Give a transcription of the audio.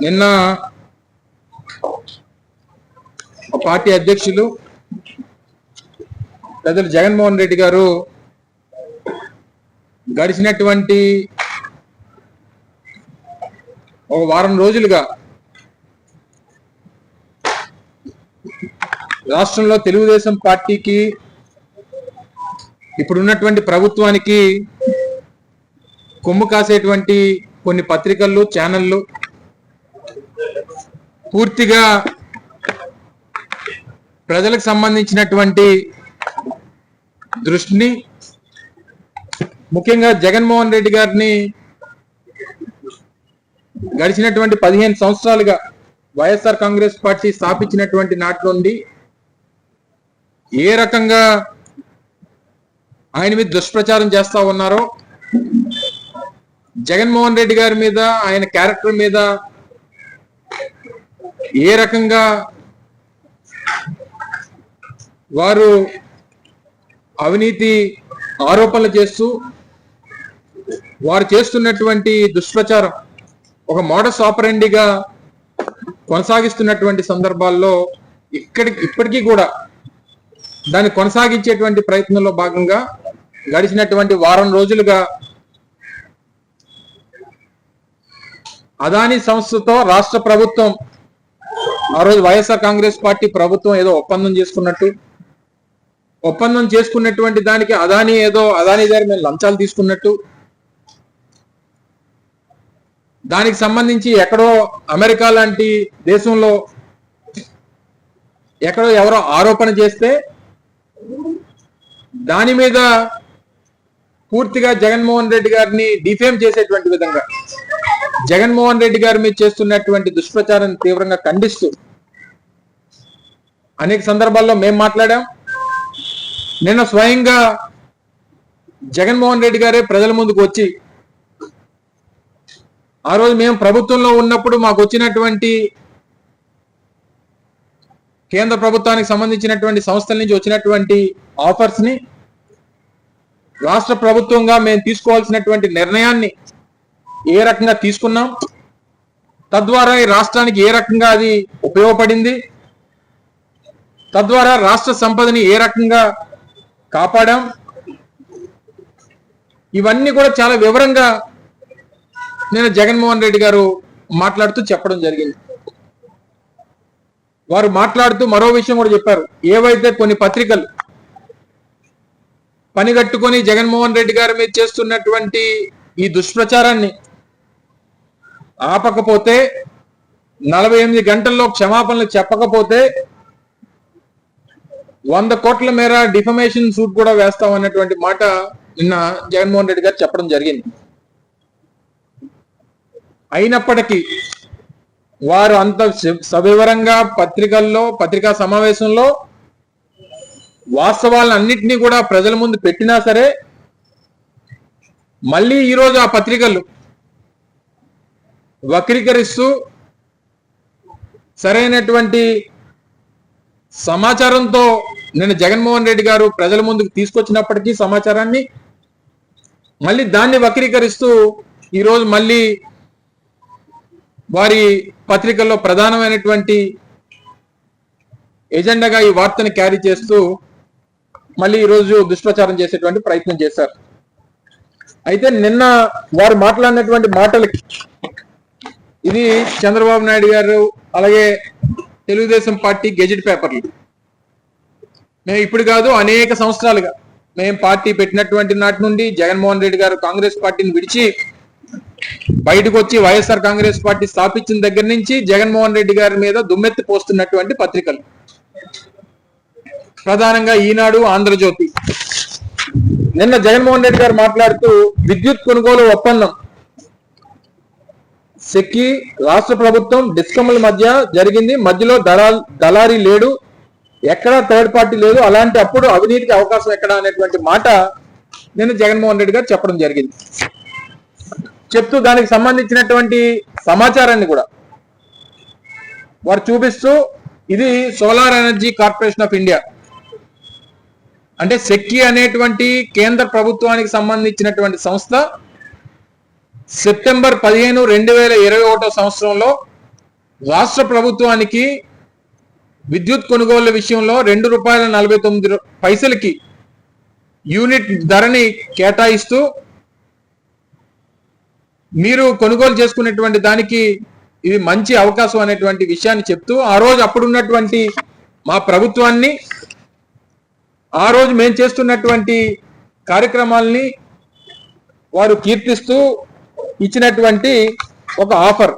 నిన్న పార్టీ అధ్యక్షులు పెద్దలు జగన్మోహన్ రెడ్డి గారు గడిచినటువంటి ఒక వారం రోజులుగా రాష్ట్రంలో తెలుగుదేశం పార్టీకి ఇప్పుడున్నటువంటి ప్రభుత్వానికి కొమ్ము కాసేటువంటి కొన్ని పత్రికలు, ఛానళ్ళు పూర్తిగా ప్రజలకు సంబంధించినటువంటి దృష్టిని, ముఖ్యంగా జగన్మోహన్ రెడ్డి గారిని గడిచినటువంటి 15 సంవత్సరాలుగా వైఎస్ఆర్ కాంగ్రెస్ పార్టీ స్థాపించినటువంటి నాటి నుండి ఏ రకంగా ఆయన మీద దుష్ప్రచారం చేస్తా ఉన్నారో, జగన్మోహన్ రెడ్డి గారి మీద, ఆయన క్యారెక్టర్ మీద ఏ రకంగా వారు అవినీతి ఆరోపణలు చేస్తూ వారు చేస్తున్నటువంటి దుష్ప్రచారం ఒక మోడస్ ఆపరెండిగా కొనసాగిస్తున్నటువంటి సందర్భాల్లో ఇప్పటికీ కూడా దాన్ని కొనసాగించేటువంటి ప్రయత్నంలో భాగంగా గడిచినటువంటి వారం రోజులుగా అదానీ సంస్థతో రాష్ట్ర ప్రభుత్వం, ఆ రోజు వైఎస్ఆర్ కాంగ్రెస్ పార్టీ ప్రభుత్వం ఏదో ఒప్పందం చేసుకున్నటువంటి దానికి అదానీ దగ్గర మేము లంచాలు తీసుకున్నట్టు, దానికి సంబంధించి ఎక్కడో అమెరికా లాంటి దేశంలో ఎక్కడో ఎవరో ఆరోపణ చేస్తే దాని మీద పూర్తిగా జగన్మోహన్ రెడ్డి గారిని డిఫేమ్ చేసేటువంటి విధంగా జగన్మోహన్ రెడ్డి గారి మీద చేస్తున్నటువంటి దుష్ప్రచారాన్ని తీవ్రంగా ఖండిస్తూ అనేక సందర్భాల్లో మేము మాట్లాడాం. నిన్న స్వయంగా జగన్మోహన్ రెడ్డి గారే ప్రజల ముందుకు వచ్చి, ఆ రోజు మేము ప్రభుత్వంలో ఉన్నప్పుడు మాకు వచ్చినటువంటి కేంద్ర ప్రభుత్వానికి సంబంధించినటువంటి సంస్థల నుంచి వచ్చినటువంటి ఆఫర్స్ ని రాష్ట్ర ప్రభుత్వంగా మేము తీసుకోవాల్సినటువంటి నిర్ణయాన్ని ఏ రకంగా తీసుకున్నాం, తద్వారా ఈ రాష్ట్రానికి ఏ రకంగా అది ఉపయోగపడింది, తద్వారా రాష్ట్ర సంపదని ఏ రకంగా కాపాడాం, ఇవన్నీ కూడా చాలా వివరంగా నేను జగన్మోహన్ రెడ్డి గారు మాట్లాడుతూ చెప్పడం జరిగింది. వారు మాట్లాడుతూ మరో విషయం కూడా చెప్పారు. ఏవైతే కొన్ని పత్రికలు పనిగట్టుకొని జగన్మోహన్ రెడ్డి గారి మీద చేస్తున్నటువంటి ఈ దుష్ప్రచారాన్ని ఆపకపోతే, 48 గంటల్లో క్షమాపణలు చెప్పకపోతే 100 కోట్ల మేర డిఫమేషన్ సూట్ కూడా వేస్తాం అన్నటువంటి మాట నిన్న జగన్మోహన్ రెడ్డి గారు చెప్పడం జరిగింది. అయినప్పటికీ వారు అంత సవివరంగా పత్రికా సమావేశంలో వాస్తవాలన్నింటినీ కూడా ప్రజల ముందు పెట్టినా సరే, మళ్ళీ ఈరోజు ఆ పత్రికలు వక్రీకరిస్తూ సరైనటువంటి సమాచారంతో నిన్న జగన్మోహన్ రెడ్డి గారు ప్రజల ముందుకు తీసుకొచ్చినప్పటికీ సమాచారాన్ని మళ్ళీ దాన్ని వక్రీకరిస్తూ ఈరోజు మళ్ళీ వారి పత్రికల్లో ప్రధానమైనటువంటి ఎజెండాగా ఈ వార్తని క్యారీ చేస్తూ మళ్ళీ ఈరోజు దుష్ప్రచారం చేసేటువంటి ప్రయత్నం చేశారు. అయితే నిన్న వారు మాట్లాడినటువంటి మాటలకి ఇది చంద్రబాబు నాయుడు గారు అలాగే తెలుగుదేశం పార్టీ గెజెట్ పేపర్లు, మేము ఇప్పుడు కాదు అనేక సంవత్సరాలుగా మేము పార్టీ పెట్టినటువంటి నాటి నుండి జగన్మోహన్ రెడ్డి గారు కాంగ్రెస్ పార్టీని విడిచి బయటకు వచ్చి వైఎస్ఆర్ కాంగ్రెస్ పార్టీ స్థాపించిన దగ్గర నుంచి జగన్మోహన్ రెడ్డి గారి మీద దుమ్మెత్తి పోస్తున్నటువంటి పత్రికలు ప్రధానంగా ఈనాడు, ఆంధ్రజ్యోతి. నిన్న జగన్మోహన్ రెడ్డి గారు మాట్లాడుతూ విద్యుత్ కొనుగోలు ఒప్పందం సెక్కి రాష్ట్ర ప్రభుత్వం డిస్కమ్ల మధ్య జరిగింది, మధ్యలో దళారీ లేడు, ఎక్కడా థర్డ్ పార్టీ లేదు, అలాంటి అప్పుడు అవినీతికి అవకాశం ఎక్కడా అనేటువంటి మాట నిన్న జగన్మోహన్ రెడ్డి గారు చెప్పడం జరిగింది. చెప్తూ దానికి సంబంధించినటువంటి సమాచారాన్ని కూడా వారు చూపిస్తూ, ఇది solar energy corporation of India అంటే సెక్కి అనేటువంటి కేంద్ర ప్రభుత్వానికి సంబంధించినటువంటి సంస్థ సెప్టెంబర్ 15, 2021 సంవత్సరంలో రాష్ట్ర ప్రభుత్వానికి విద్యుత్ కొనుగోళ్ల విషయంలో ₹2.49 యూనిట్ ధరని కేటాయిస్తూ మీరు కొనుగోలు చేసుకునేటువంటి దానికి ఇది మంచి అవకాశం అనేటువంటి విషయాన్ని చెప్తూ ఆ రోజు అప్పుడున్నటువంటి మా ప్రభుత్వాన్ని, ఆ రోజు మేము చేస్తున్నటువంటి కార్యక్రమాల్ని వారు కీర్తిస్తూ ఇచ్చినటువంటి ఒక ఆఫర్.